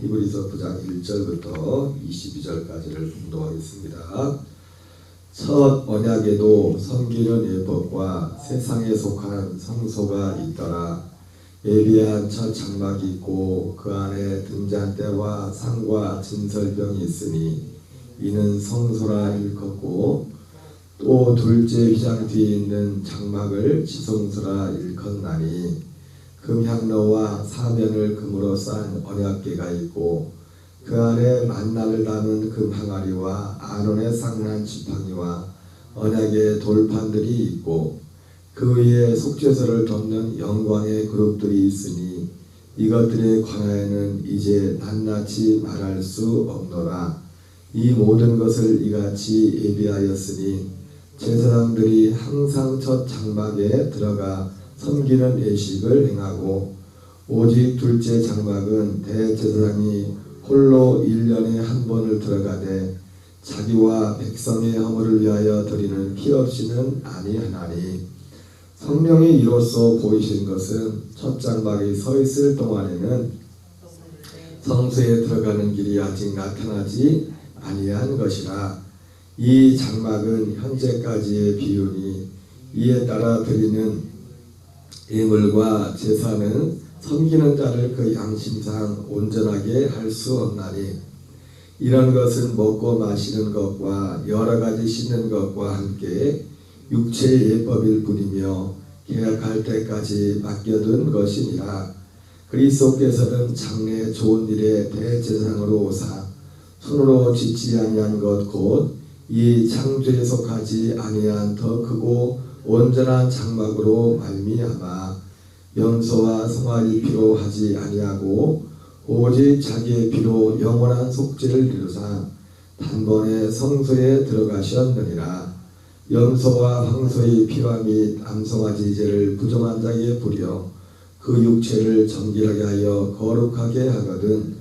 히브리서 9장 1절부터 22절까지를 공독하겠습니다. 첫 언약에도 섬기는 예법과 세상에 속한 성소가 있더라. 예비한 첫 장막이 있고 그 안에 등잔대와 상과 진설병이 있으니 이는 성소라 일컫고, 또 둘째 휘장 뒤에 있는 장막을 지성소라 일컫나니, 금향로와 사면을 금으로 싼 언약궤가 있고 그 안에 만나를 담은 금항아리와 아론의 상난 지팡이와 언약의 돌판들이 있고 그 위에 속죄소를 덮는 영광의 그룹들이 있으니 이것들의 관하에는 이제 낱낱이 말할 수 없노라. 이 모든 것을 이같이 예비하였으니 제사장들이 항상 첫 장막에 들어가 섬기는 예식을 행하고, 오직 둘째 장막은 대제사장이 홀로 1년에 한 번을 들어가되 자기와 백성의 허물을 위하여 드리는 피 없이는 아니하나니, 성령이 이로써 보이신 것은 첫 장막이 서 있을 동안에는 성소에 들어가는 길이 아직 나타나지 아니한 것이라. 이 장막은 현재까지의 비유니 이에 따라 드리는 예물과 제사는 섬기는 자를 그 양심상 온전하게 할 수 없나니, 이런 것은 먹고 마시는 것과 여러 가지 씻는 것과 함께 육체의 예법일 뿐이며 계약할 때까지 맡겨둔 것이니라. 그리스도께서는 장래 좋은 일에 대제사장으로 오사 손으로 짓지 아니한 것 곧 이 창조에 속하지 아니한 더 크고 온전한 장막으로 말미암아 염소와 송아지 피로 하지 아니하고 오직 자기의 피로 영원한 속죄를 이루사 단번에 성소에 들어가셨느니라. 염소와 황소의 피와 및 암송아지 이제를 부정한 자에게 부려 그 육체를 정결하게 하여 거룩하게 하거든,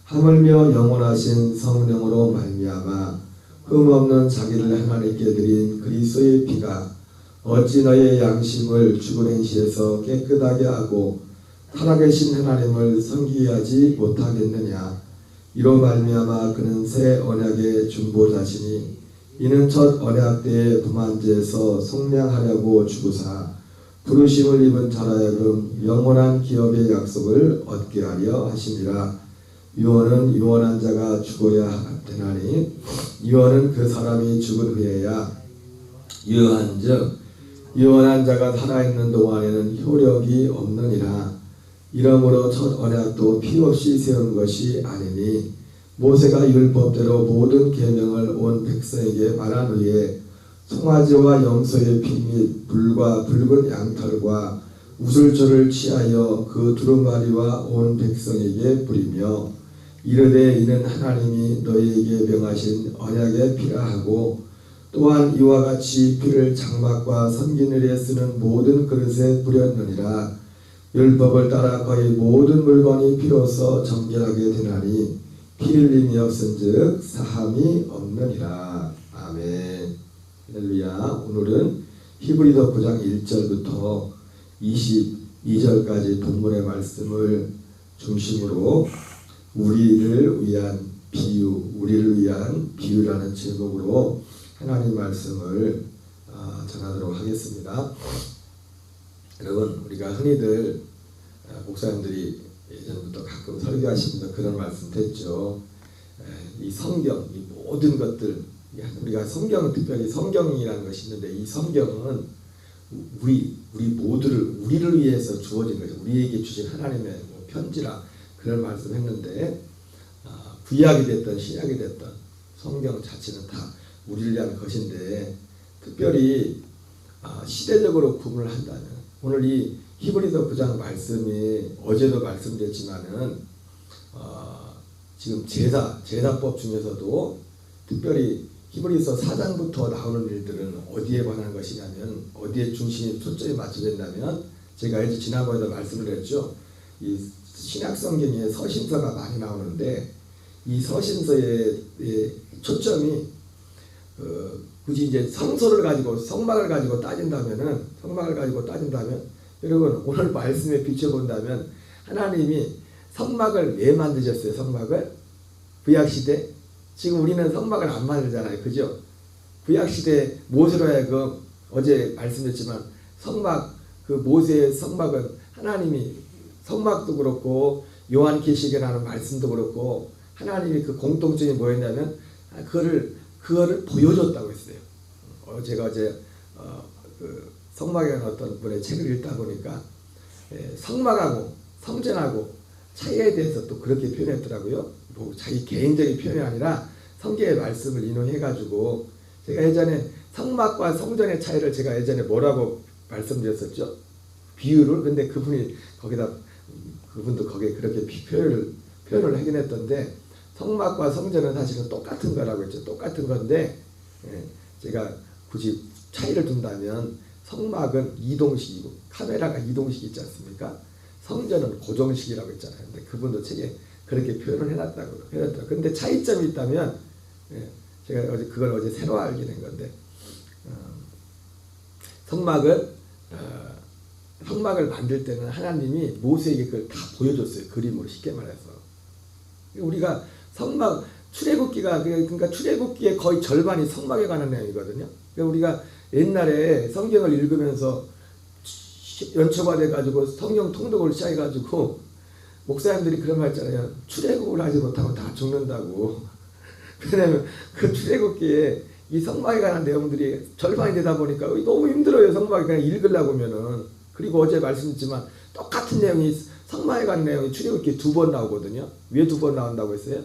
하물며 영원하신 성령으로 말미암아 흠없는 자기를 하나님께 드린 그리스도의 피가 어찌 너의 양심을 죽은 행실에서 깨끗하게 하고 살아계신 하나님을 섬기게 하지 못하겠느냐. 이로 말미암아 그는 새 언약의 중보자시니 이는 첫 언약 때의 부만죄에서 속량하려고 죽으사 부르심을 입은 자라여금 영원한 기업의 약속을 얻게 하려 하심이라. 유언은 유언한 자가 죽어야 되나니 유언은 그 사람이 죽은 후에야 유언한즉 유언한 자가 살아있는 동안에는 효력이 없느니라. 이러므로 첫 언약도 피 없이 세운 것이 아니니 모세가 율법대로 모든 계명을 온 백성에게 말한 후에 송아지와 염소의 피 및 불과 붉은 양털과 우슬초를 취하여 그 두루마리와 온 백성에게 뿌리며 이르되 이는 하나님이 너희에게 명하신 언약의 피라 하고, 또한 이와 같이 피를 장막과 섬기늘에 쓰는 모든 그릇에 뿌렸느니라. 율법을 따라 거의 모든 물건이 피로써 정결하게 되나니 피 흘림이 없은즉 사함이 없느니라. 아멘. 할렐루야. 오늘은 히브리서 9장 1절부터 22절까지 본문의 말씀을 중심으로 우리를 위한 비유라는 제목으로 하나님 말씀을 전하도록 하겠습니다. 여러분, 우리가 흔히들 목사님들이 예전부터 가끔 설교하시면서 그런 말씀 했죠. 이 성경, 이 모든 것들, 우리가 성경은 특별히 성경이라는 것이 있는데 이 성경은 우리를 위해서 주어진 거죠. 우리에게 주신 하나님의 편지라 그런 말씀했는데, 구약이 됐든 신약이 됐든 성경 자체는 다 우리를 위한 것인데, 특별히 시대적으로 구분을 한다면 오늘 이 히브리서 9장 말씀이 어제도 말씀드렸지만은 지금 제사법 중에서도 특별히 히브리서 4장부터 나오는 일들은 어디에 관한 것이냐면, 어디에 중심이 초점이 맞춰져 있냐면, 제가 이제 지난번에도 말씀을 드렸죠. 이 신약 성경에 서신서가 많이 나오는데 이 서신서의 초점이 굳이 이제 성막을 가지고 따진다면 여러분 오늘 말씀에 비춰본다면 하나님이 성막을 왜 만드셨어요? 성막을? 구약시대? 지금 우리는 성막을 안 만들잖아요. 그죠? 구약시대 모세로 하여금 어제 말씀드렸지만 성막, 그 모세의 성막은 하나님이 성막도 그렇고 요한계시록에 나오는 말씀도 그렇고 하나님이 그 공통점이 뭐였냐면 그거를 보여줬다고 했어요. 제가 어제 그 성막에 관한 어떤 분의 책을 읽다 보니까 성막하고 성전하고 차이에 대해서 또 그렇게 표현했더라고요. 뭐 자기 개인적인 표현이 아니라 성경의 말씀을 인용해가지고 제가 예전에 성막과 성전의 차이를 제가 예전에 뭐라고 말씀드렸었죠? 비유를. 근데 그분도 거기에 그렇게 표현을 하긴 했던데 성막과 성전은 사실은 똑같은 거라고 했죠. 똑같은 건데 제가 굳이 차이를 둔다면 성막은 이동식이고 카메라가 이동식 있지 않습니까? 성전은 고정식이라고 했잖아요. 근데 그분도 책에 그렇게 표현을 해놨다고. 근데 차이점이 있다면 제가 그걸 새로 알게 된 건데 성막을 만들 때는 하나님이 모세에게 그걸 다 보여줬어요. 그림으로 쉽게 말해서. 우리가 성막 출애굽기가 그러니까 출애굽기의 거의 절반이 성막에 관한 내용이거든요. 그러니까 우리가 옛날에 성경을 읽으면서 연초가 돼가지고 성경 통독을 시작해가지고 목사님들이 그런 말 있잖아요. 출애굽을 하지 못하고 다 죽는다고. 왜냐면 그 출애굽기에 이 성막에 관한 내용들이 절반이 되다 보니까 너무 힘들어요. 성막에 그냥 읽으려고 하면은. 그리고 어제 말씀드렸지만 똑같은 내용이 성막에 관한 내용이 출애굽기에 2번 나오거든요. 왜 2번 나온다고 했어요?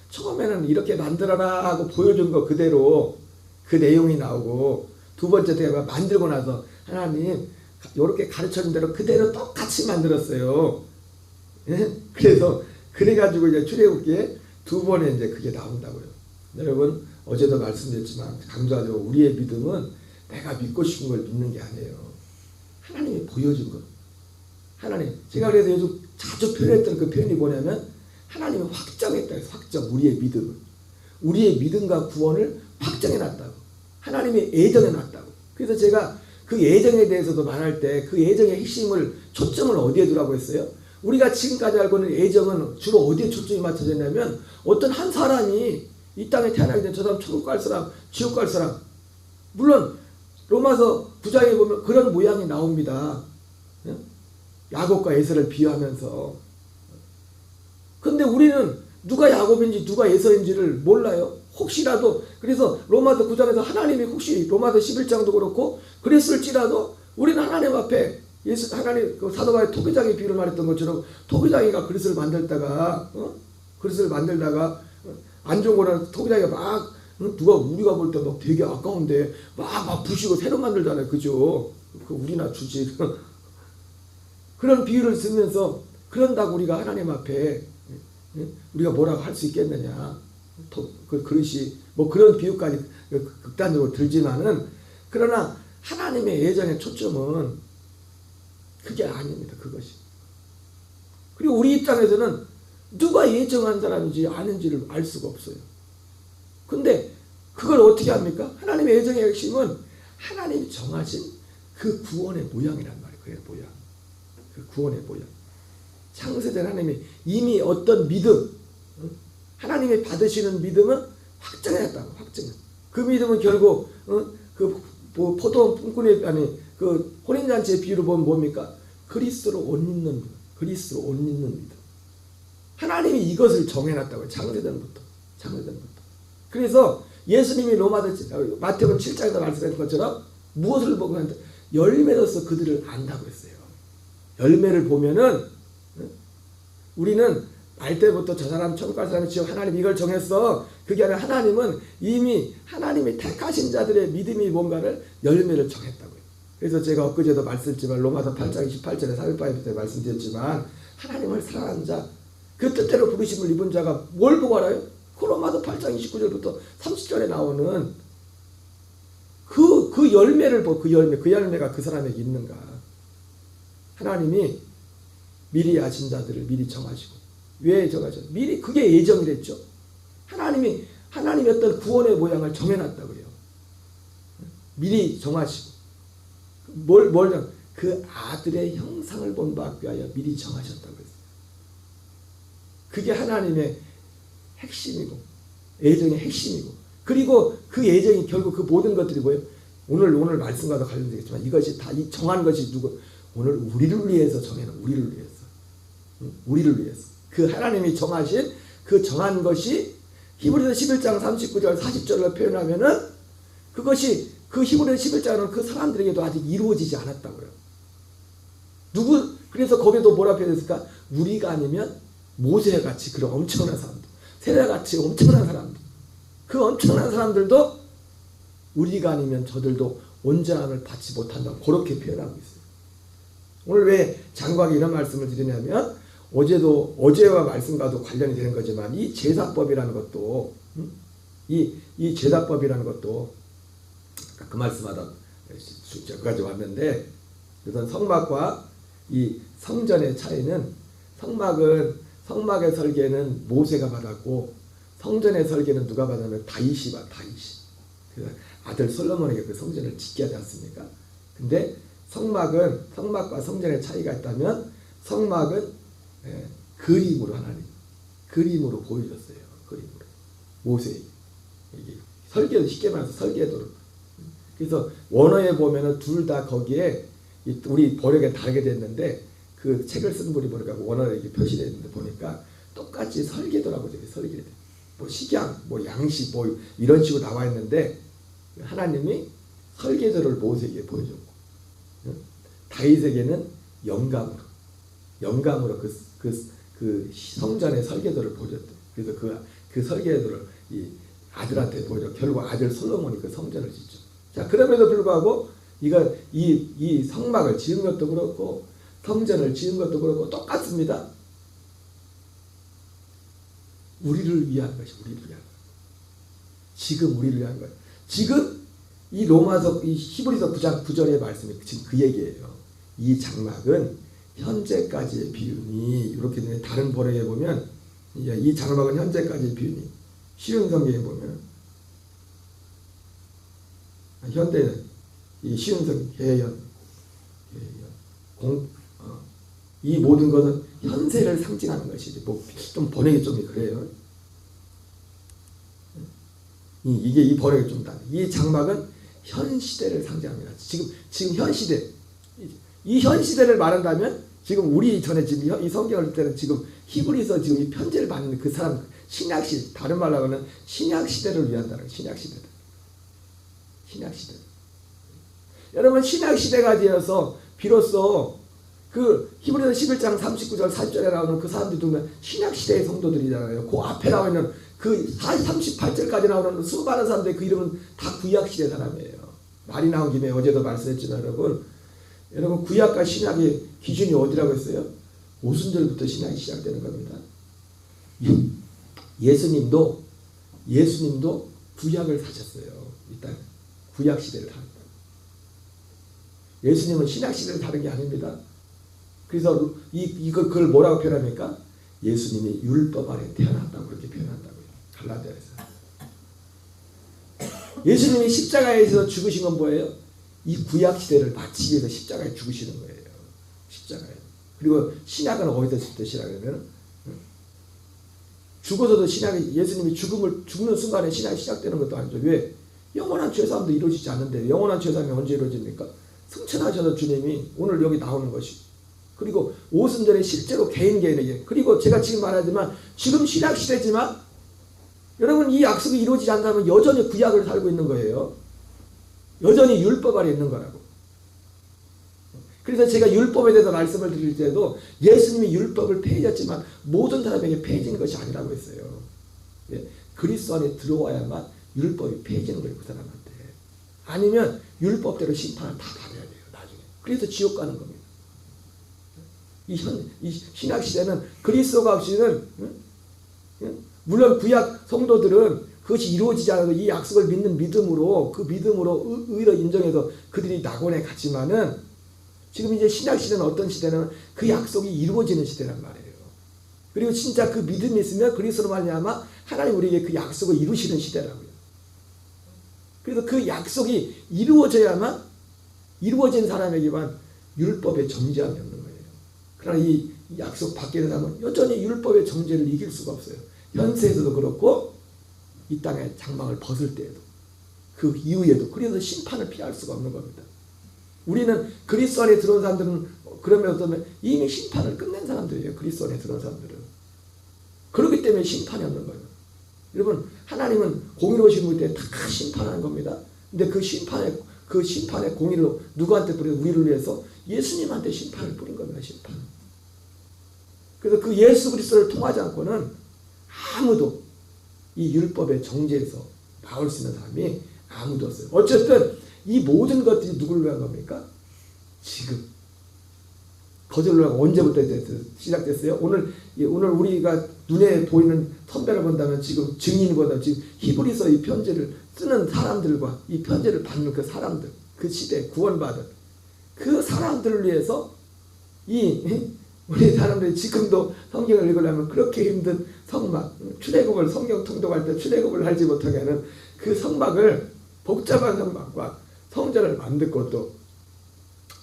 처음에는 이렇게 만들어라 하고 보여준 거 그대로 그 내용이 나오고 두 번째 때가 만들고 나서 하나님 이렇게 가르쳐준 대로 그대로 똑같이 만들었어요. 그래서 그래가지고 이제 출애굽기에 2번에 이제 그게 나온다고요. 여러분 어제도 말씀드렸지만 강조하죠. 우리의 믿음은 내가 믿고 싶은 걸 믿는 게 아니에요. 하나님이 보여준 거. 하나님. 제가 그래서 요즘 자주 표현했던 그 표현이 뭐냐면 하나님이 확정했다. 확정. 우리의 믿음을. 우리의 믿음과 구원을 확정해놨다고. 하나님이 애정해놨다고. 그래서 제가 그 애정에 대해서도 말할 때 그 애정의 핵심을 초점을 어디에 두라고 했어요? 우리가 지금까지 알고 있는 애정은 주로 어디에 초점이 맞춰져 있냐면 어떤 한 사람이 이 땅에 태어나게 된 저 사람 천국 갈 사람, 지옥 갈 사람. 물론 로마서 9장에 보면 그런 모양이 나옵니다. 야곱과 에서를 비유하면서. 근데 우리는 누가 야곱인지 누가 에서인지를 몰라요. 혹시라도. 그래서 로마서 9장에서 하나님이 혹시 로마서 11장도 그렇고 그랬을지라도 우리는 하나님 앞에 하나님 그 사도 바울의 토기장의 비유를 말했던 것처럼 토기장이가 그릇을 만들다가 안 좋은 거는 토기장이가 막 누가 우리가 볼 때 막 되게 아까운데 막 부시고 새로 만들잖아요. 그죠? 그 우리나 주지. 그런 비유를 쓰면서 그런다고 우리가 하나님 앞에 우리가 뭐라고 할 수 있겠느냐. 그 그릇이 뭐 그런 비유까지 극단적으로 들지만은 그러나 하나님의 애정의 초점은 그게 아닙니다. 그것이. 그리고 우리 입장에서는 누가 예정한 사람인지 아는지를 알 수가 없어요. 근데 그걸 어떻게 합니까? 하나님의 애정의 핵심은 하나님이 정하신 그 구원의 모양이란 말이에요. 그게 모양. 그 구원의 모양. 창세전 하나님이 이미 어떤 믿음, 하나님이 받으시는 믿음은 확정했다고. 확정. 그 믿음은 결국 그 포도원 품꾼의 그 혼인잔치의 비유를 보면 뭡니까? 그리스도로 옷 입는 믿음. 그리스도로 옷 입는 믿음. 하나님이 이것을 정해놨다고요. 창세전부터. 그래서 예수님이 마태복음 7장에서 말씀하신 것처럼 무엇을 보고 하는데 열매로서 그들을 안다고 했어요. 열매를 보면은 우리는 알 때부터 저 사람 천국 갈 사람이 지옥 하나님 이걸 정했어. 그게 아니라 하나님은 이미 하나님이 택하신 자들의 믿음이 뭔가를 열매를 정했다고요. 그래서 제가 엊그제도 말씀드렸지만 로마서 8장 28절에 400바이 때 말씀드렸지만 하나님을 사랑하는 자, 그 뜻대로 부르심을 입은 자가 뭘 보고 알아요? 그 로마서 8장 29절부터 30절에 나오는 그 열매를 보고 그 열매가 그 사람에게 있는가. 하나님이 미리 아신 자들을 미리 정하시고. 왜 정하죠? 미리 그게 예정이랬죠. 하나님이 어떤 구원의 모양을 정해놨다고요. 미리 정하시고. 그 아들의 형상을 본받기 위하여 미리 정하셨다고 했어요. 그게 하나님의 핵심이고 예정의 핵심이고, 그리고 그 예정이 결국 그 모든 것들이 뭐예요? 오늘 말씀과도 관련되겠지만 이것이 다 이 정한 것이 누구? 오늘 우리를 위해서 정해놓은, 우리를 위해서, 우리를 위해서 그 하나님이 정하신 그 정한 것이 히브리서 11장 39절 40절로 표현하면은 그것이 그 히브리서 11장은 그 사람들에게도 아직 이루어지지 않았다고요. 그래서 거기도 뭐라 표현했을까? 우리가 아니면 모세같이 그런 엄청난 사람들, 세례같이 엄청난 사람들, 그 엄청난 사람들도 우리가 아니면 저들도 온전함을 받지 못한다고 그렇게 표현하고 있어요. 오늘 왜 장구하게 이런 말씀을 드리냐면, 어제와 말씀과도 관련이 되는 거지만 이 제사법이라는 것도, 이 제사법이라는 것도 그 말씀하다 여기까지 왔는데, 우선 성막과 이 성전의 차이는, 성막의 설계는 모세가 받았고 성전의 설계는 누가 받았냐면 다윗이. 그 아들 솔로몬에게 그 성전을 짓게 하지 않습니까? 근데 성막과 성전의 차이가 있다면, 성막은 그림으로 그림으로 보여줬어요. 그림으로 모세에게 설계도, 쉽게 말해서 설계도를. 그래서 원어에 보면은 둘 다 거기에 우리 번역에 다르게 됐는데, 그 책을 쓴 분이 보니까 원어에 이렇게 표시되어 있는데 보니까 똑같이 설계도라고 되어 있어요. 설계도. 뭐 식양, 뭐 양식, 뭐 이런 식으로 나와 있는데, 하나님이 설계도를 모세에게 보여줬고, 다윗에게는 영감으로 그 성전의 설계도를 보여줬대. 그래서 그 설계도를 이 아들한테 보여줘. 결국 아들 솔로몬이 그 성전을 짓죠. 자, 그럼에도 불구하고 이 성막을 지은 것도 그렇고 성전을 지은 것도 그렇고 똑같습니다. 우리를 위한 것이, 우리를 위한 것. 지금 우리를 위한 것. 지금 이 로마서, 이 히브리서 9장 9절의 말씀이 지금 그 얘기예요. 이 장막은 현재까지의 비유니, 이렇게 되면 다른 번역에 보면 이 장막은 현재까지의 비유니, 쉬운 성경에 보면, 현대는 이 쉬운 성경 이 모든 것은 현세를 상징하는 것이지. 좀 번역이 좀 그래요. 이게 이 번역이 좀 다르다. 이 장막은 현 시대를 상징합니다. 지금 현 시대, 이 현 시대를 말한다면, 지금 우리 전에 지금 이 성경을 때는 지금 히브리서 지금 이 편지를 받는 그 사람, 신약 시대, 다른 말로 하면 신약 시대를 위한다는, 신약 시대다. 신약 시대. 여러분, 신약 시대가 되어서 비로소 그 히브리서 11장 39절 40절에 나오는 그 사람들이 누구면 신약 시대의 성도들이잖아요. 그 앞에 나와 있는 그 38절까지 나오는 수많은 사람들의 그 이름은 다 구약 시대 사람이에요. 말이 나온 김에 어제도 말씀했지만 여러분 구약과 신약의 기준이 어디라고 했어요? 오순절부터 신약이 시작되는 겁니다. 예수님도 구약을 사셨어요. 일단 구약 시대를 다뤘다. 예수님은 신약 시대를 다른 게 아닙니다. 그래서 그걸 뭐라고 표현합니까? 예수님이 율법 아래 태어났다고 그렇게 표현한다고요. 갈라디아에서. 예수님이 십자가에서 죽으신 건 뭐예요? 이 구약 시대를 마치기 위해서 십자가에 죽으시는 거예요. 십자가에. 그리고 신약은 어디서부터 시작하냐면, 죽어서도 신약이, 예수님이 죽는 순간에 신약이 시작되는 것도 아니죠. 왜? 영원한 죄사함도 이루어지지 않는데, 영원한 죄사함이 언제 이루어집니까? 승천하셔서 주님이 오늘 여기 나오는 것이. 그리고 오순절에 실제로 개인에게, 그리고 제가 지금 말하지만 지금 신약 시대지만 여러분, 이 약속이 이루어지지 않다면 여전히 구약을 살고 있는 거예요. 여전히 율법 아래 있는 거라고. 그래서 제가 율법에 대해서 말씀을 드릴 때도 예수님이 율법을 폐해졌지만 모든 사람에게 폐해진 것이 아니라고 했어요. 그리스도 안에 들어와야만 율법이 폐해지는 거예요, 그 사람한테. 아니면 율법대로 심판을 다 받아야 돼요, 나중에. 그래서 지옥 가는 겁니다. 이 신약 시대는 그리스도가 없이는, 물론 구약 성도들은 그것이 이루어지지 않아도 이 약속을 믿는 믿음으로, 그 믿음으로 의로 인정해서 그들이 낙원에 갔지만은, 지금 이제 신약 시대는 어떤 시대는 그 약속이 이루어지는 시대란 말이에요. 그리고 진짜 그 믿음이 있으면 그리스도로 말미암아 하나님 우리에게 그 약속을 이루시는 시대라고요. 그래서 그 약속이 이루어져야만, 이루어진 사람에게만 율법의 정죄함이 없는 거예요. 그러나 약속 받게 된다면 여전히 율법의 정죄를 이길 수가 없어요. 현세에서도 그렇고 이 땅의 장막을 벗을 때에도 그 이후에도 그래서 심판을 피할 수가 없는 겁니다. 우리는 그리스도 안에 들어온 사람들은 그러면 어쩌면 이미 심판을 끝낸 사람들이에요. 그리스도 안에 들어온 사람들은. 그렇기 때문에 심판이 없는 거예요. 여러분 하나님은 공의로우신 분에 다 심판하는 겁니다. 근데 그 심판의 공의로 누구한테 뿌려? 우리를 위해서 예수님한테 심판을 뿌린 겁니다. 심판. 그래서 그 예수 그리스도를 통하지 않고는 아무도 이 율법의 정죄에서 나올 수 있는 사람이 아무도 없어요. 어쨌든 이 모든 것들이 누구를 위한 겁니까? 지금. 거절로 언제부터 시작됐어요? 오늘 우리가 눈에 보이는 선배를 본다면 지금 증인보다 지금 히브리서 이 편지를 쓰는 사람들과 이 편지를 받는 그 사람들, 그 시대에 구원받은 그 사람들을 위해서 우리 사람들이 지금도 성경을 읽으려면 그렇게 힘든 성막, 출애굽을 성경 통독할 때 출애굽을 알지 못하게 하는 그 성막을 복잡한 성막과 성전을 만든 것도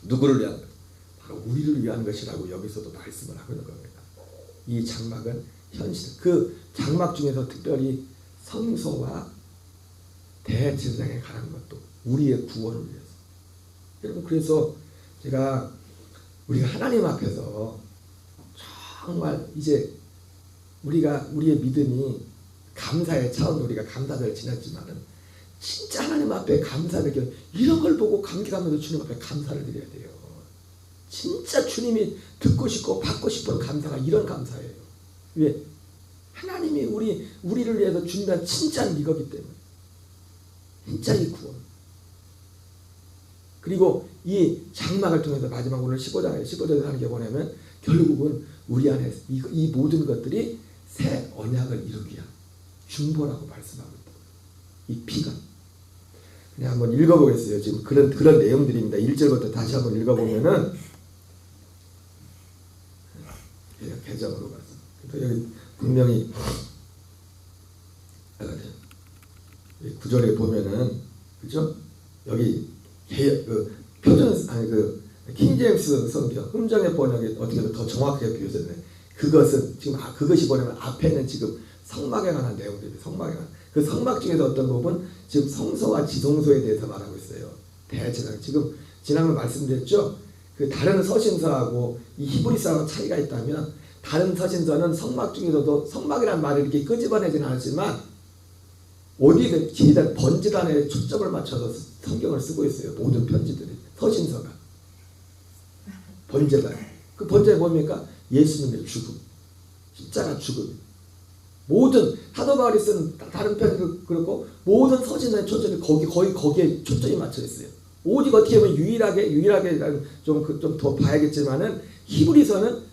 누구를 위한 것? 바로 우리를 위한 것이라고 여기서도 말씀을 하고 있는 겁니다. 이 장막은 현실, 그 장막 중에서 특별히 성소와 대제사장에 관한 것도 우리의 구원을 위해서. 여러분 그래서 우리가 하나님 앞에서 정말 이제 우리의 믿음이 감사의 차원으로 우리가 감사를 지냈지만은 진짜 하나님 앞에 감사를 느껴 이런 걸 보고 감격하면서 주님 앞에 감사를 드려야 돼요. 진짜 주님이 듣고 싶고 받고 싶은 감사가 이런 감사예요. 왜? 하나님이 우리를 위해서 준비한 진짜는 이거기 때문에. 진짜 이 구원. 그리고 이 장막을 통해서 마지막 오늘 15절에서 하는 게 뭐냐면 결국은 우리 안에 이 모든 것들이 새 언약을 이루기 위한 중보라고 말씀하고 있다. 이 피가. 그냥 한번 읽어보겠어요. 지금 그런 내용들입니다. 1절부터 다시 한번 읽어보면은 개정으로 가서 여기 분명히 9절에 보면은 그죠? 여기 킹제임스 성경 음정의 번역이 어떻게 더 정확하게 비교했네. 그것은 지금 그것이 뭐냐면 앞에는 지금 성막에 관한 내용들이 성막에 관한 그 성막 중에서 어떤 부분 지금 성소와 지성소에 대해서 말하고 있어요. 대제사장 지금 지난번 말씀드렸죠. 그 다른 서신서하고 이 히브리서하고 차이가 있다면 다른 서신서는 성막 중에서도 성막이라는 말을 이렇게 끄집어내지는 않았지만 어디든 기단 번제단에 초점을 맞춰서 성경을 쓰고 있어요. 모든 편지들이 서신서가 번제단. 그 번제가 뭡니까? 예수님의 죽음, 십자가 죽음. 모든 사도 바울이 쓴 다른 편도 그렇고 모든 서신서의 초점이 거의 거기에 초점이 맞춰 있어요. 오직 어떻게 보면 유일하게 좀 더 봐야겠지만은 히브리서는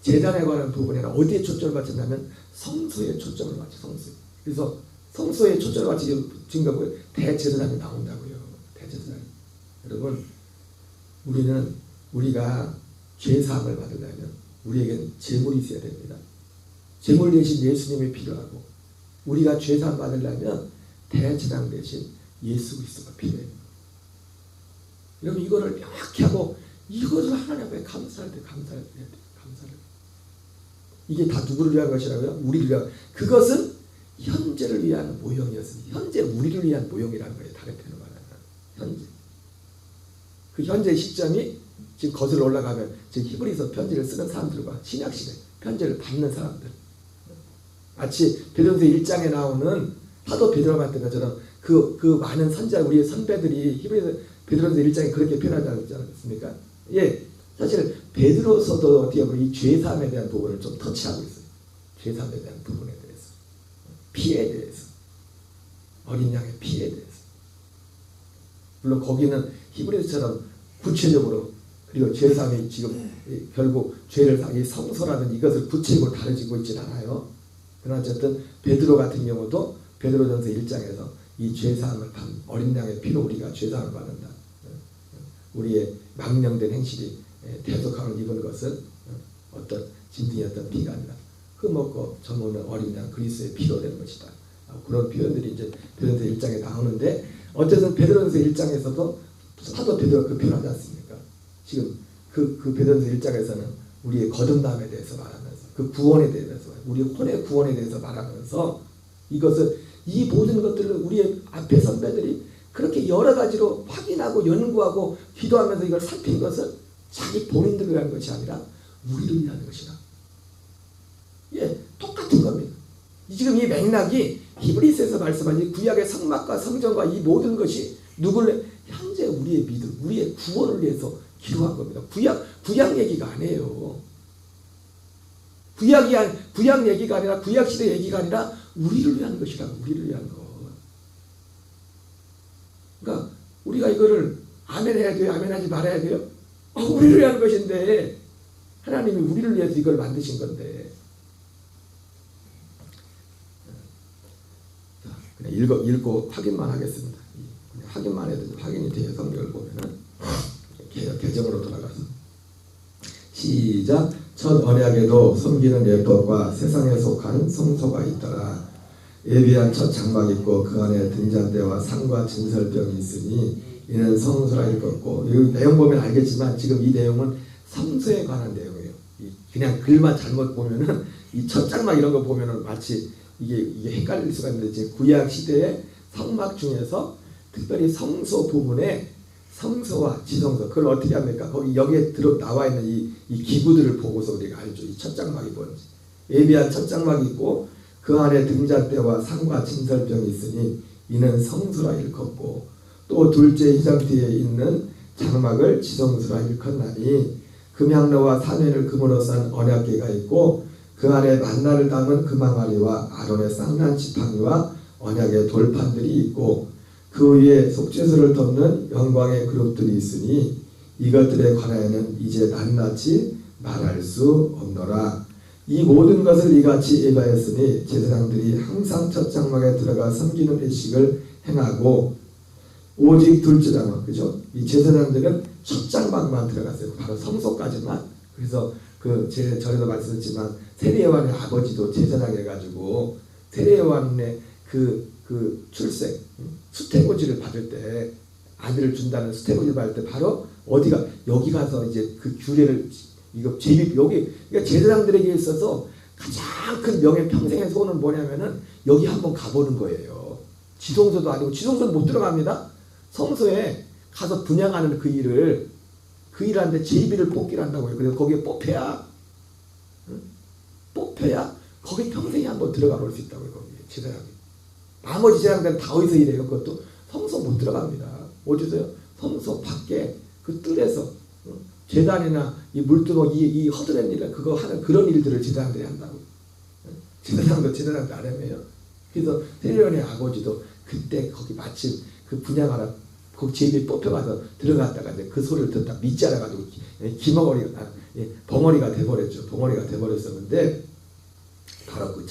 제단에 관한 부분에 어디에 초점을 맞췄냐면 성소에 초점을 맞춰 성소. 그래서 성소에 초점을 맞추기 증거 뭐예요? 대제사장이 나온다고요. 대제사장. 여러분 우리가 죄 사함을 받으려면 우리에게는 제물이 있어야 됩니다. 제물 대신 예수님이 필요하고 우리가 죄 사함 받으려면 대제사장 대신 예수 그리스도가 필요해요. 여러분 이거를 명확히 하고 이것을 하나님 앞에 감사를 해야 돼요. 감사를. 이게 다 누구를 위한 것이라고요? 우리를 위한. 그것은 현재를 위한 모형이었습니다. 현재 우리를 위한 모형이라는 거예요. 다른 표현으로 말하면 현재. 그 현재의 시점이 지금 거슬러 올라가면 지금 히브리서 편지를 쓰는 사람들과 신약시대 편지를 받는 사람들. 마치 베드로전서 1장에 나오는 사도 베드로가 봤던 것처럼 그 많은 선지자 우리의 선배들이 히브리서 베드로전서 1장에 그렇게 표현하지 않았습니까? 예, 사실 베드로서도 어떻게 보면 이 죄사함에 대한 부분을 좀 터치하고 있어요. 죄사함에 대한 부분에 대해서, 피에 대해서, 어린 양의 피에 대해서. 물론 거기는 히브리서처럼 구체적으로 그리고 죄사함이 지금 결국 죄를 이 성소라든 이것을 구체적으로 다뤄지고 있지는 않아요. 그러나 어쨌든 베드로 같은 경우도 베드로전서 1장에서 이 죄사함을 받는 어린 양의 피로 우리가 죄사함을 받는다. 우리의 망령된 행실이 대속함을 입은 것은 어떤 진등이었던 피가 아니라 흠없고 저먹는 어린 양 그리스도의 피로 된 것이다. 그런 표현들이 이제 베드로전서 1장에 나오는데 어쨌든 베드로전서 1장에서도 사도 베드로가 그 표현하지 않습니까? 지금 그 베드로전서 1장에서는 우리의 거듭남에 대해서 말하면서 그 구원에 대해서 우리 혼의 구원에 대해서 말하면서 이것을 이 모든 것들을 우리의 앞에 선배들이 그렇게 여러 가지로 확인하고 연구하고 기도하면서 이걸 살핀 것은 자기 본인들을 위한 것이 아니라 우리를 위한 것이다. 예, 똑같은 겁니다. 지금 이 맥락이 히브리서에서 말씀하신 구약의 성막과 성전과 이 모든 것이 누구를 현재 우리의 믿음, 우리의 구원을 위해서 기도한 겁니다. 구약 얘기가 아니에요. 구약 얘기가 아니라 구약 시대 얘기가 아니라 우리를 위한 것이라고. 우리를 위한 것. 그러니까 우리가 이거를 아멘 해야 돼요? 아멘 하지 말아야 돼요? 우리를 위한 것인데 하나님이 우리를 위해서 이걸 만드신 건데. 자, 그냥 읽고 확인만 하겠습니다. 그냥 확인만 해도 확인이 돼요. 성경을 보면은 개정으로 돌아가서 시작. 첫 언약에도 섬기는 예법과 세상에 속한 성소가 있더라. 예비한 첫 장막이 있고 그 안에 등잔대와 상과 진설병이 있으니 이는 성소라 읽었고, 이 내용 보면 알겠지만 지금 이 내용은 성소에 관한 내용이에요. 그냥 글만 잘못 보면은 이 첫 장막 이런 거 보면은 마치 이게 헷갈릴 수가 있는데, 이제 구약 시대의 성막 중에서 특별히 성소 부분에 성소와 지성소, 그걸 어떻게 합니까? 거기 여기에 나와 있는 이 기구들을 보고서 우리가 알죠. 이 첫 장막이 뭔지. 예비한 첫 장막이 있고 그 안에 등잔대와 상과 진설병이 있으니 이는 성소라 일컫고, 또 둘째 휘장 뒤에 있는 장막을 지성소라 일컫나니 금향로와 사면을 금으로 싼 언약궤가 있고 그 안에 만나를 담은 금항아리와 아론의 쌍난 지팡이와 언약의 돌판들이 있고 그 위에 속죄소를 덮는 영광의 그룹들이 있으니 이것들에 관하여는 이제 낱낱이 말할 수 없노라. 이 모든 것을 이같이 예배하였으니 제사장들이 항상 첫 장막에 들어가 섬기는 일식을 행하고, 오직 둘째 장막, 그죠? 이 제사장들은 첫 장막만 들어갔어요. 바로 성소까지만. 그래서 전에도 말씀드렸지만 세례요한의 아버지도 제사장 해가지고 세례요한의 그 출생 수태고지를 받을 때, 아들을 준다는 수태고지를 받을 때 바로 어디가 여기 가서 이제 그 규례를 이거 제비 여기, 그러니까 제사장들에게 있어서 가장 큰 명예 평생의 소원은 뭐냐면은 여기 한번 가보는 거예요. 지성소도 아니고, 지성소는 못 들어갑니다. 성소에 가서 분향하는 그 일을 하는데 제비를 뽑기를 한다고요. 그래서 거기에 뽑혀야 거기 평생에 한번 들어가 볼 수 있다고요. 거기에 제사장이. 나머지 제사장들은 다 어디서 일해요? 그것도 성소 못 들어갑니다. 어디서요? 성소 밖에 그 뜰에서 제단이나 이 물두멍 이 허드렛 일, 그거 하는 그런 일들을 제사장들이 한다고. 제사장도 안 해요. 그래서 세례요한의 아버지도 그때 거기 마침 그 분양하라 거기 제비에 뽑혀가서 들어갔다가 이제 그 소리를 듣다 믿지 않아가지고 벙어리가 돼버렸죠. 벙어리가 돼버렸었는데 바로 그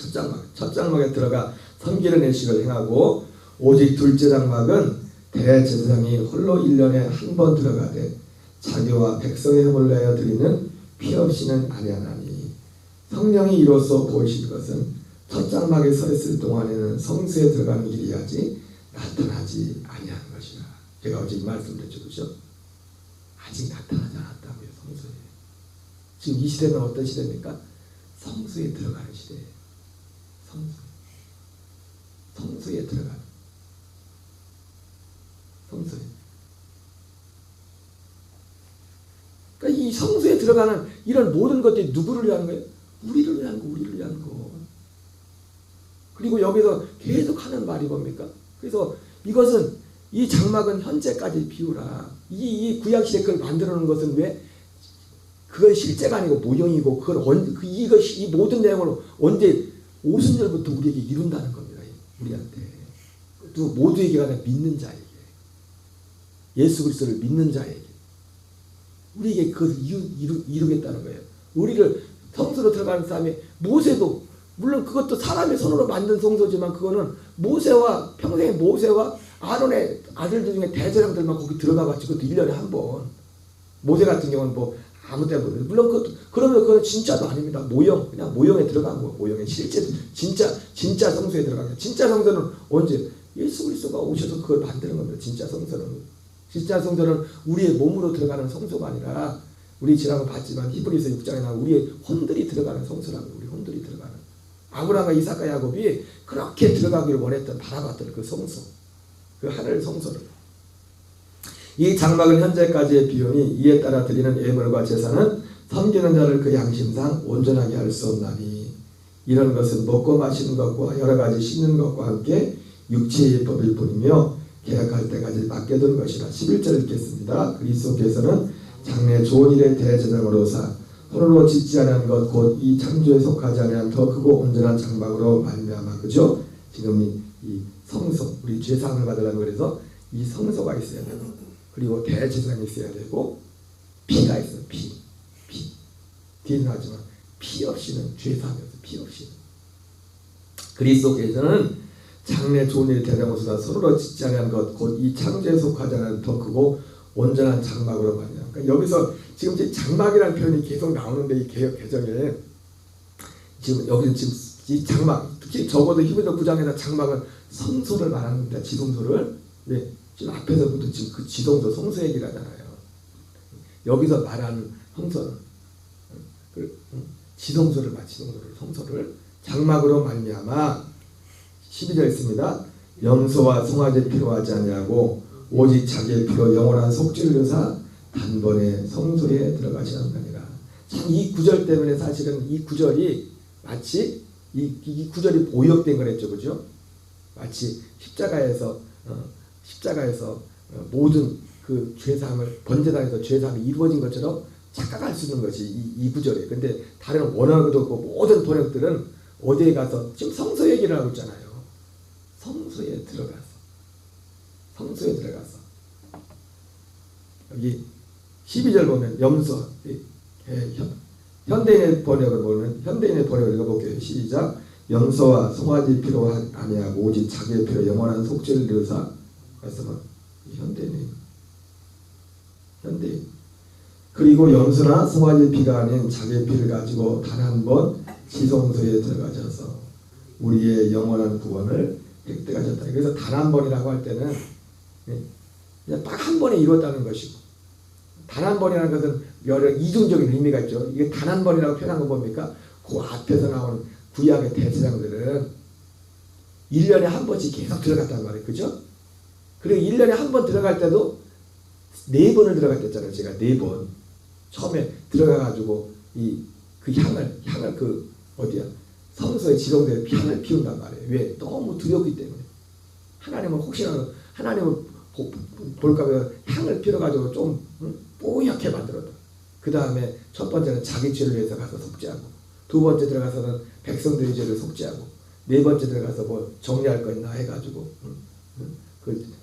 첫 장막에 들어가 섬기는 일식을 행하고, 오직 둘째 장막은 대제사장이 홀로 1년에 한 번 들어가되 자기와 백성의 흠을 내어 드리는 피 없이는 아니하나니, 성령이 이로써 보이신 것은 첫 장막에 서 있을 동안에는 성소에 들어가는 길이야지 나타나지 아니하는 것이라. 제가 어제 이 말씀드렸죠, 그렇죠? 아직 나타나지 않았다고요. 성소에. 지금 이 시대는 어떤 시대입니까? 성소에 들어가는 시대예요. 성소에 들어가는. 성소에. 그러니까 이 성소에 들어가는 이런 모든 것들이 누구를 위한 거예요? 우리를 위한 거, 우리를 위한 거. 그리고 여기서 계속 하는 말이 뭡니까? 그래서 이것은, 이 장막은 현재까지 비우라. 이 구약시대 걸 만들어 놓은 것은 왜? 그건 실제가 아니고 모형이고, 이 모든 내용을 언제 오순절부터 우리에게 이룬다는 겁니다. 우리한테. 또 모두에게가 아니라 믿는 자에게. 예수 그리스도를 믿는 자에게. 우리에게 그것을 이루겠다는 거예요. 우리를 성소로 들어가는 사람이, 모세도 물론 그것도 사람의 손으로 만든 성소지만 그거는 평생에 모세와 아론의 아들들 중에 대제사장들만 거기 들어가봤지. 그것도 1년에 한 번. 모세 같은 경우는 뭐 아무 때나 물론 그러면 그건 진짜도 아닙니다. 그냥 모형에 들어간 거. 모형에 실제 진짜 성소에 들어간 거. 진짜 성소는 언제? 예수 그리스도가 오셔서 그걸 만드는 겁니다. 진짜 성소는 우리의 몸으로 들어가는 성소가 아니라 우리 지난번 봤지만 히브리서 6장에 나오는 우리의 혼들이 들어가는 성소라고. 우리 혼들이 들어가는 아브라함과 이삭과 야곱이 그렇게 들어가기를 원했던 바라봤던 그 성소, 그 하늘 성소를. 이 장막은 현재까지의 비용이 이에 따라 드리는 예물과 제사는 섬기는 자를 그 양심상 온전하게 할 수 없나니 이런 것은 먹고 마시는 것과 여러 가지 씻는 것과 함께 육체의 법일 뿐이며 계약할 때까지 맡겨둔 것이라. 11절 읽겠습니다. 그리스도께서는 장래 좋은 일의 대제사장으로서 손으로 짓지 않은 것 곧 이 창조에 속하지 않은 더 크고 온전한 장막으로 말미암아, 그죠? 지금 이 성소, 우리 죄사함을 받으려면 그래서 이 성소가 있어야 되고, 그리고 대제사장이 있어야 되고, 피가 있어요. 피. 뒤에는 하지만 피 없이는 죄사함이 없어요. 피 없이는. 그리스도께서는 장래 좋은 일의 대제사장으로서 손으로 짓지 않은 것 곧 이 창조에 속하지 않은 더 크고 온전한 장막으로 말이야. 그러니까 여기서 지금 장막이라는 표현이 계속 나오는데, 이 개역 개정에 지금 여기는 지금 이 장막, 특히 적어도 히브리서 9장에서 장막은 성소를 말하는데, 지성소를. 네, 지금 앞에서부터 지금 그 지성소 성소 얘기를 하잖아요. 여기서 말하는 성소는 지성소를 말, 지성소를, 성소를 장막으로 말미암아. 12절 있습니다. 염소와 송아지 필요하지 아니하고 오직 자기의 피로 영원한 속죄를 이루사 단번에 성소에 들어가시느니라. 참 이 구절 때문에 사실은 이 구절이 마치 이 구절이 오역된 거랬죠, 그죠? 마치 십자가에서 모든 그 죄사함을 번제단에서 죄사함이 이루어진 것처럼 착각할 수 있는 것이 이 구절이에요. 근데 다른 원어도 없고 모든 번역들은 어디에 가서 지금 성소 얘기를 하고 있잖아요. 성소에 들어가서 여기 12절 보면 염소, 현대인의 번역을 보면 현대인의 번역을 읽어볼게요. 시작. 염소와 송아지 피로 아니하고 오직 자기의 피로 영원한 속죄를 이루사. 그래서 현대인 그리고 염소나 송아지 피가 아닌 자기의 피를 가지고 단 한 번 지성소에 들어가셔서 우리의 영원한 구원을 획득하셨다. 그래서 단 한 번이라고 할 때는 그냥 딱 한 번에 이뤘다는 것이고, 단 한 번이라는 것은 여러 이중적인 의미가 있죠. 이게 단 한 번이라고 표현한 건 뭡니까? 그 앞에서 나온 구약의 대제사장들은 1년에 한 번씩 계속 들어갔단 말이에요. 그죠? 그리고 1년에 한 번 들어갈 때도 4번을 들어갔댔잖아요. 제가 4번. 처음에 들어가가지고 그 향을 성소의 지성소에 향을 피운단 말이에요. 왜? 너무 두렵기 때문에. 하나님은 혹시나 하나님을 볼까봐 향을 피워가지고 좀 뽀얗게 만들었다. 그 다음에 첫 번째는 자기 죄를 위해서 가서 속죄하고, 두 번째 들어가서는 백성들의 죄를 속죄하고, 네 번째 들어가서 뭐 정리할 거 있나 해가지고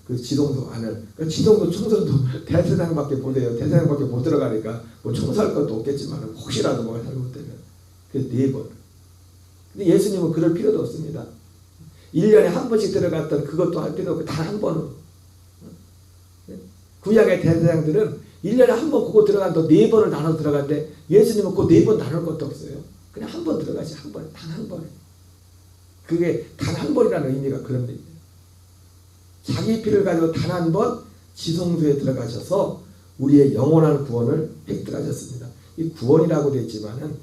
그 지성소 안을, 그러니까 지성소 청소도 대제사장밖에 못해요. 대제사장밖에 못 들어가니까 뭐 청소할 것도 없겠지만 혹시라도 뭐가 잘못되면. 그래서 4번. 근데 예수님은 그럴 필요도 없습니다. 1년에 한 번씩 들어갔던 그것도 할 필요 없고 단 한 번으로. 구약의 대제사장들은 1년에 한 번 그거 들어간다 4번을 나눠 들어갔는데 예수님은 그 4번 나눌 것도 없어요. 그냥 한 번 들어가지. 한 번에. 단 한 번에. 그게 단 한 번이라는 의미가 그런 의미예요. 자기 피를 가지고 단 한 번 지성소에 들어가셔서 우리의 영원한 구원을 획득하셨습니다. 이 구원이라고 되어 있지만은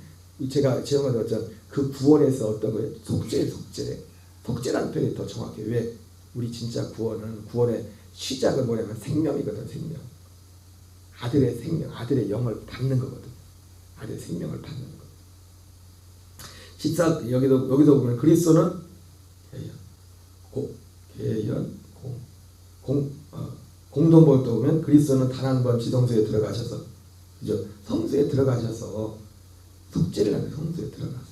제가 말했던 그 구원에서 어떤 거예요? 속죄라는 표현이 더 정확해요. 왜? 우리 진짜 구원의 시작은 뭐냐면 생명이거든. 생명. 아들의 생명, 아들의 영을 받는 거거든. 아들의 생명을 받는 거. 여기도 보면 그리스도는 공동번역도 보면 그리스도는 단 한 번 지성소에 들어가셔서, 그죠? 성소에 들어가셔서 속죄를 하는. 성소에 들어가서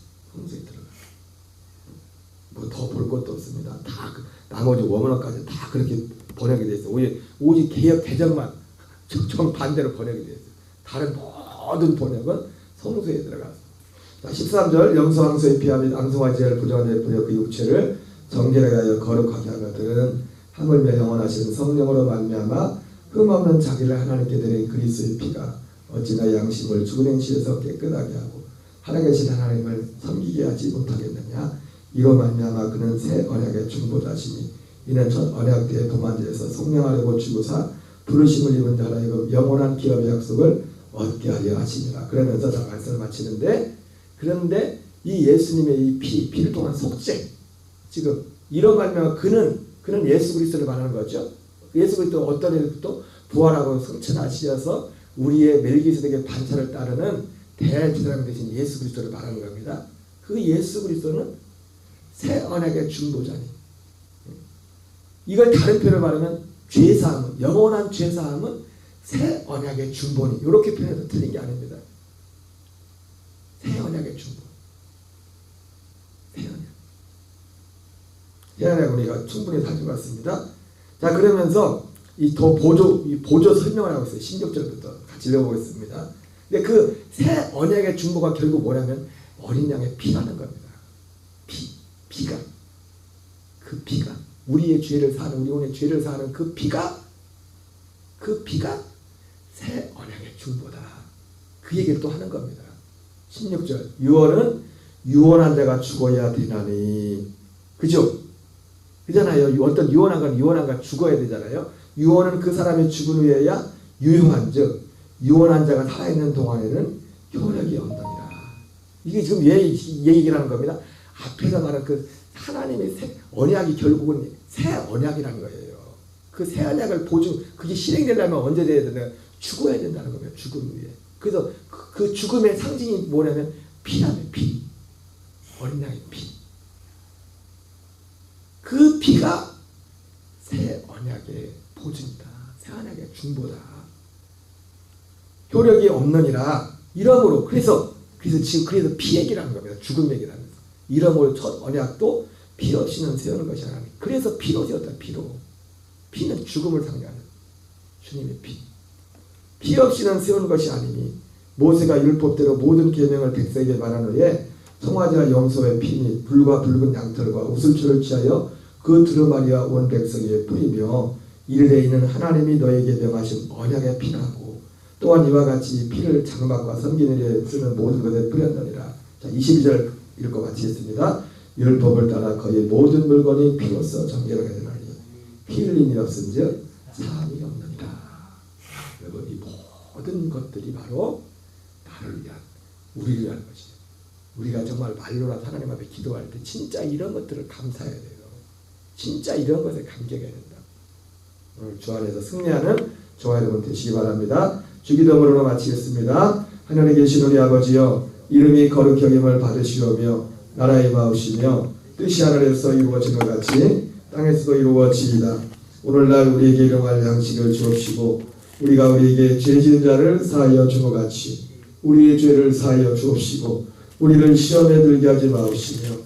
뭐 더 볼 것도 없습니다. 다 나머지 원어까지 다 그렇게 번역이 되어 있어요. 오직 개역 개정만 정반대로 번역이 되어 있어요. 다른 모든 번역은 성소에 들어가서. 자, 13절 염소 황소의 피와 및 앙송아지 제를 부정한 뿌려 그 육체를 정결하게 하여 거룩하게 하거든 하물며 영원하신 성령으로 말미암아 흠없는 자기를 하나님께 드린 그리스도의 피가 어찌나 양심을 죽은 행실에서 깨끗하게 하고 살아계신 하나님을 섬기게 하지 못하겠느냐. 이로 말미암아 그는 새 언약의 중보자시니 이는 첫 언약 때의 도만제에서 성령하려고 주고사 부르심을 입은 자라 이거 영원한 기업의 약속을 얻게 하려 하시니라. 그러면서 자 말씀을 마치는데, 그런데 이 예수님의 이 피를 통한 속죄, 지금 이런 말면 그는 예수 그리스도를 말하는 거죠. 예수 그리스도 어떤 일부터 부활하고 승천하시어서 우리의 멜기세덱의 반차를 따르는 대제사장 되신 예수 그리스도를 말하는 겁니다. 그 예수 그리스도는 새 언약의 중보자니, 이걸 다른 표현을 말하면 죄사함은, 영원한 죄사함은 새 언약의 중보니, 이렇게 표현해서 틀린 게 아닙니다. 새 언약의 중보, 새 언약. 새 언약 우리가 충분히 살펴봤습니다. 자, 그러면서 이 보조 설명을 하고 있어요. 16절부터 같이 읽어보겠습니다. 근데 그 새 언약의 중보가 결국 뭐냐면 어린 양의 피라는 겁니다. 피가, 그 피가, 우리의 죄를 사는, 우리 영혼의 죄를 사는 그 피가 새 언약의 중보다. 그 얘기를 또 하는 겁니다. 16절, 유언은 유언한 자가 죽어야 되나니, 그죠? 그잖아요. 어떤 유언한 건 죽어야 되잖아요. 유언은 그 사람이 죽은 후에야 유효한즉 유언한 자가 살아있는 동안에는 효력이 없느니라. 이게 지금 왜 이 얘기를 하는 겁니다. 앞에서 말한 그 하나님의 새 언약이 결국은 새 언약이라는 거예요. 그 새 언약을 그게 실행되려면 언제 돼야 되나? 죽어야 된다는 거예요. 죽음 후에. 그래서 그 죽음의 상징이 뭐냐면 피라면 피. 어린 양의 피. 그 피가 새 언약의 보증이다. 새 언약의 중보다. 효력이 없느니라. 이러므로 그래서 피 얘기라는 겁니다. 죽음 얘기라면서. 이러므로 첫 언약도 피 없이는 세우는 것이 아니라. 그래서 피로 세웠다. 피는 죽음을 상징하는 주님의 피. 피 없이는 세우는 것이 아니니 모세가 율법대로 모든 계명을 백성에게 말한 후에 송아지와 염소의 피 및 불과 붉은 양털과 우슬초를 취하여 그 두루마리와 온 백성에게 뿌리며 이르되 이는 하나님이 너에게 명하신 언약의 피라고 또한 이와 같이 피를 장막과 섬기는 일에 쓰는 모든 것에 뿌렸느니라. 자, 22절 읽고 마치겠습니다. 율법을 따라 거의 모든 물건이 피로써 정결하게 되나니 피 흘림이 없은즉 사함이 없느니라. 여러분, 이 모든 것들이 바로 나를 위한, 우리를 위한 것이죠. 우리가 정말 말로라도 하나님 앞에 기도할 때 진짜 이런 것들을 감사해야 돼요. 진짜 이런 것에 감격해야 된다. 오늘 주 안에서 승리하는 저와 여러분 되시기 바랍니다. 주기도문으로 마치겠습니다. 하늘에 계신 우리 아버지여, 이름이 거룩히 여김을 받으시오며 나라의 마으시며 뜻이 하늘에서 이루어진 것 같이 땅에서도 이루어지이다. 오늘날 우리에게 일용할 양식을 주옵시고 우리가 우리에게 죄 지은 자를 사하여 준 것 같이 우리의 죄를 사하여 주옵시고 우리를 시험에 들게 하지 마옵시며